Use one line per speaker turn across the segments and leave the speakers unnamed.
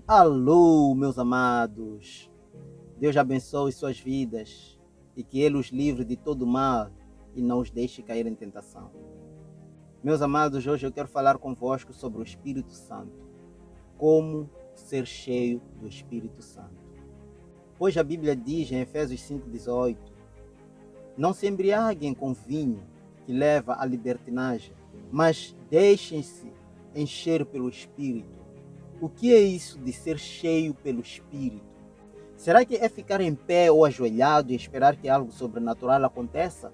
Alô, meus amados. Deus abençoe suas vidas e que Ele os livre de todo mal e não os deixe cair em tentação. Meus amados, hoje eu quero falar convosco sobre o Espírito Santo. Como ser cheio do Espírito Santo. Pois a Bíblia diz em Efésios 5,18: não se embriaguem com vinho que leva à libertinagem, mas deixem-se encher pelo Espírito. O que é isso de ser cheio pelo Espírito? Será que é ficar em pé ou ajoelhado e esperar que algo sobrenatural aconteça?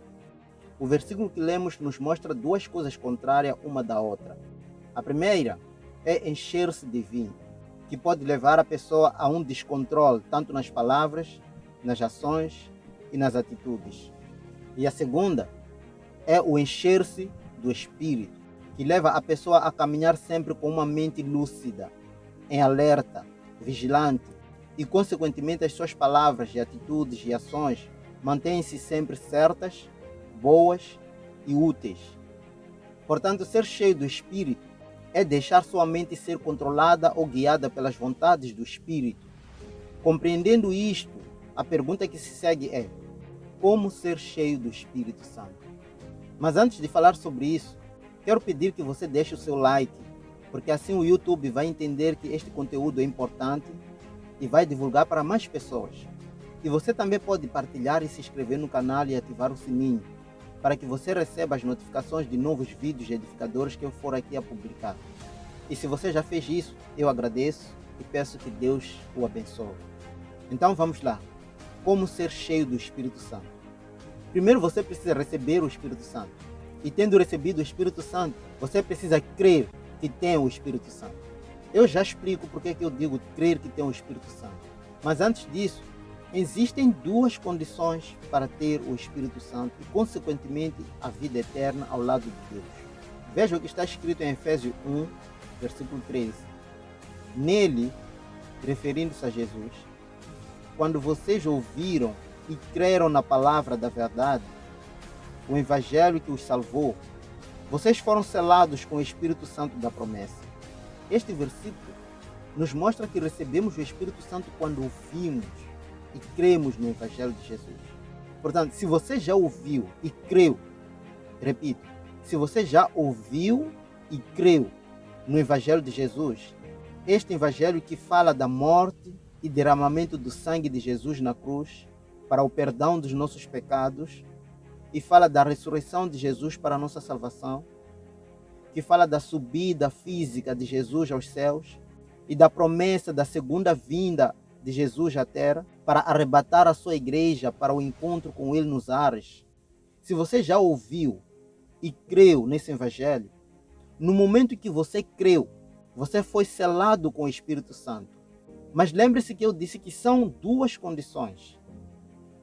O versículo que lemos nos mostra duas coisas contrárias uma da outra. A primeira é encher-se de vinho, que pode levar a pessoa a um descontrole, tanto nas palavras, nas ações e nas atitudes. E a segunda é o encher-se do Espírito, que leva a pessoa a caminhar sempre com uma mente lúcida, em alerta, vigilante, e consequentemente as suas palavras e atitudes e ações mantêm-se sempre certas, boas e úteis. Portanto, ser cheio do Espírito é deixar sua mente ser controlada ou guiada pelas vontades do Espírito. Compreendendo isto, a pergunta que se segue é: como ser cheio do Espírito Santo? Mas antes de falar sobre isso, quero pedir que você deixe o seu like, porque assim o YouTube vai entender que este conteúdo é importante e vai divulgar para mais pessoas. E você também pode partilhar e se inscrever no canal e ativar o sininho, para que você receba as notificações de novos vídeos edificadores que eu for aqui a publicar. E se você já fez isso, eu agradeço e peço que Deus o abençoe. Então vamos lá. Como ser cheio do Espírito Santo? Primeiro você precisa receber o Espírito Santo. E tendo recebido o Espírito Santo, você precisa crer que tem o Espírito Santo. Eu já explico por que eu digo crer que tem o Espírito Santo. Mas antes disso, existem duas condições para ter o Espírito Santo e, consequentemente, a vida eterna ao lado de Deus. Veja o que está escrito em Efésios 1, versículo 13. Nele, referindo-se a Jesus, quando vocês ouviram e creram na palavra da verdade, o Evangelho que os salvou, vocês foram selados com o Espírito Santo da promessa. Este versículo nos mostra que recebemos o Espírito Santo quando ouvimos e cremos no Evangelho de Jesus. Portanto, se você já ouviu e creu, repito, se você já ouviu e creu no Evangelho de Jesus, este Evangelho que fala da morte e derramamento do sangue de Jesus na cruz para o perdão dos nossos pecados, e fala da ressurreição de Jesus para a nossa salvação, que fala da subida física de Jesus aos céus e da promessa da segunda vinda de Jesus à terra para arrebatar a sua igreja para o encontro com ele nos ares. Se você já ouviu e creu nesse evangelho, no momento que você creu, você foi selado com o Espírito Santo. Mas lembre-se que eu disse que são duas condições.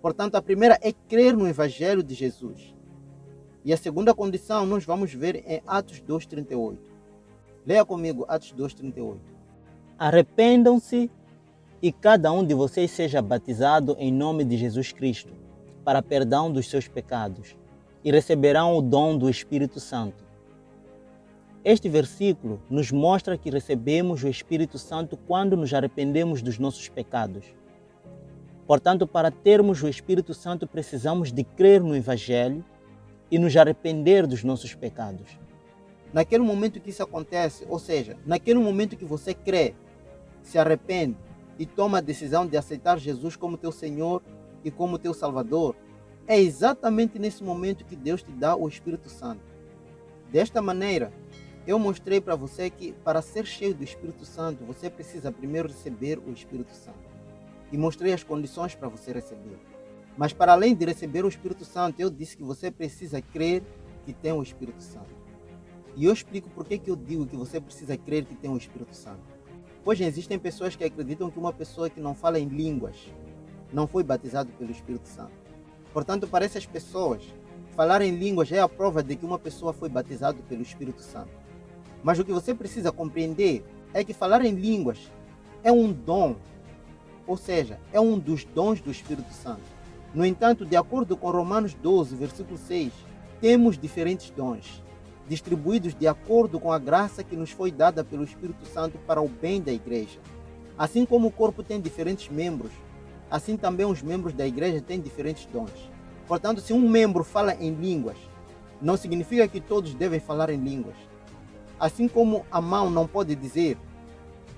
Portanto, a primeira é crer no evangelho de Jesus. E a segunda condição nós vamos ver em Atos 2,38. Leia comigo Atos 2,38. Arrependam-se e cada um de vocês seja batizado em nome de Jesus Cristo, para perdão dos seus pecados, e receberão o dom do Espírito Santo. Este versículo nos mostra que recebemos o Espírito Santo quando nos arrependemos dos nossos pecados. Portanto, para termos o Espírito Santo, precisamos de crer no Evangelho e nos arrepender dos nossos pecados. Naquele momento que isso acontece, ou seja, naquele momento que você crê, se arrepende e toma a decisão de aceitar Jesus como teu Senhor e como teu Salvador, é exatamente nesse momento que Deus te dá o Espírito Santo. Desta maneira, eu mostrei para você que para ser cheio do Espírito Santo, você precisa primeiro receber o Espírito Santo. E mostrei as condições para você receber. Mas para além de receber o Espírito Santo, eu disse que você precisa crer que tem o Espírito Santo. E eu explico por que eu digo que você precisa crer que tem o Espírito Santo. Pois existem pessoas que acreditam que uma pessoa que não fala em línguas não foi batizada pelo Espírito Santo. Portanto, para essas pessoas, falar em línguas é a prova de que uma pessoa foi batizada pelo Espírito Santo. Mas o que você precisa compreender é que falar em línguas é um dom, ou seja, é um dos dons do Espírito Santo. No entanto, de acordo com Romanos 12, versículo 6, temos diferentes dons, distribuídos de acordo com a graça que nos foi dada pelo Espírito Santo para o bem da igreja. Assim como o corpo tem diferentes membros, assim também os membros da igreja têm diferentes dons. Portanto, se um membro fala em línguas, não significa que todos devem falar em línguas. Assim como a mão não pode dizer,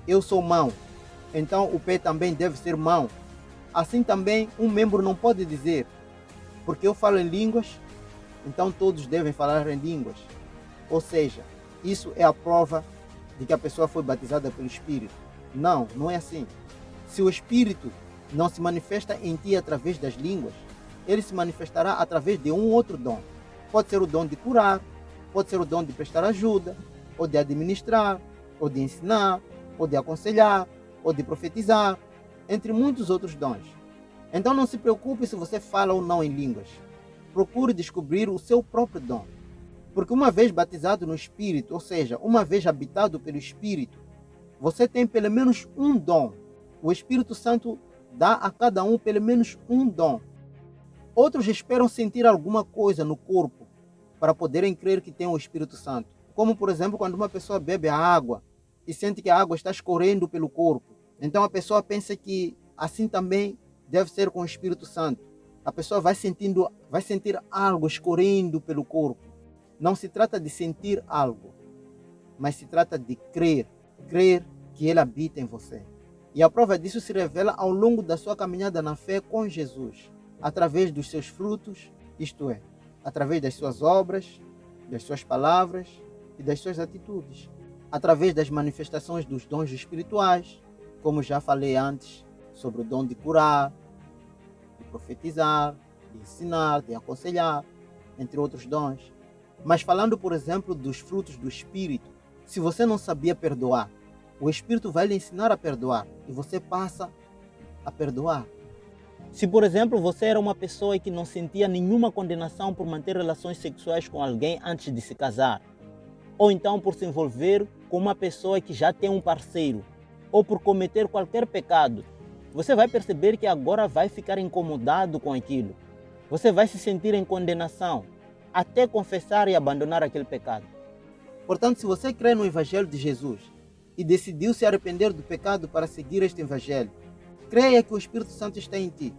eu sou mão, então o pé também deve ser mão. Assim também um membro não pode dizer, porque eu falo em línguas, então todos devem falar em línguas. Ou seja, isso é a prova de que a pessoa foi batizada pelo Espírito. Não, não é assim. Se o Espírito não se manifesta em ti através das línguas, ele se manifestará através de um outro dom. Pode ser o dom de curar, pode ser o dom de prestar ajuda, ou de administrar, ou de ensinar, ou de aconselhar, ou de profetizar, entre muitos outros dons. Então não se preocupe se você fala ou não em línguas. Procure descobrir o seu próprio dom. Porque uma vez batizado no Espírito, ou seja, uma vez habitado pelo Espírito, você tem pelo menos um dom. O Espírito Santo dá a cada um pelo menos um dom. Outros esperam sentir alguma coisa no corpo para poderem crer que tem o Espírito Santo. Como, por exemplo, quando uma pessoa bebe a água e sente que a água está escorrendo pelo corpo. Então a pessoa pensa que assim também deve ser com o Espírito Santo. A pessoa vai sentir algo escorrendo pelo corpo. Não se trata de sentir algo, mas se trata de crer que Ele habita em você. E a prova disso se revela ao longo da sua caminhada na fé com Jesus, através dos seus frutos, isto é, através das suas obras, das suas palavras e das suas atitudes, através das manifestações dos dons espirituais, como já falei antes, sobre o dom de curar, de profetizar, de ensinar, de aconselhar, entre outros dons. Mas falando, por exemplo, dos frutos do Espírito, se você não sabia perdoar, o Espírito vai lhe ensinar a perdoar e você passa a perdoar. Se, por exemplo, você era uma pessoa que não sentia nenhuma condenação por manter relações sexuais com alguém antes de se casar, ou então por se envolver com uma pessoa que já tem um parceiro, ou por cometer qualquer pecado, você vai perceber que agora vai ficar incomodado com aquilo. Você vai se sentir em condenação, até confessar e abandonar aquele pecado. Portanto, se você crê no Evangelho de Jesus e decidiu se arrepender do pecado para seguir este Evangelho, creia que o Espírito Santo está em ti.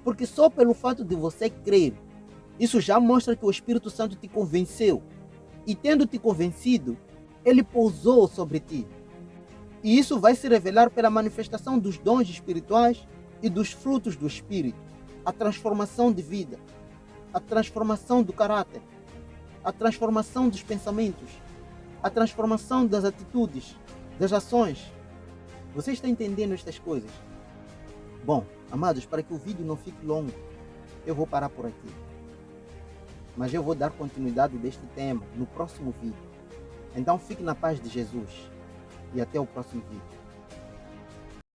Porque só pelo fato de você crer, isso já mostra que o Espírito Santo te convenceu. E tendo te convencido, ele pousou sobre ti. E isso vai se revelar pela manifestação dos dons espirituais e dos frutos do Espírito. A transformação de vida, a transformação do caráter, a transformação dos pensamentos, a transformação das atitudes, das ações. Você está entendendo estas coisas? Bom, amados, para que o vídeo não fique longo, eu vou parar por aqui. Mas eu vou dar continuidade deste tema no próximo vídeo. Então fique na paz de Jesus e até o próximo vídeo.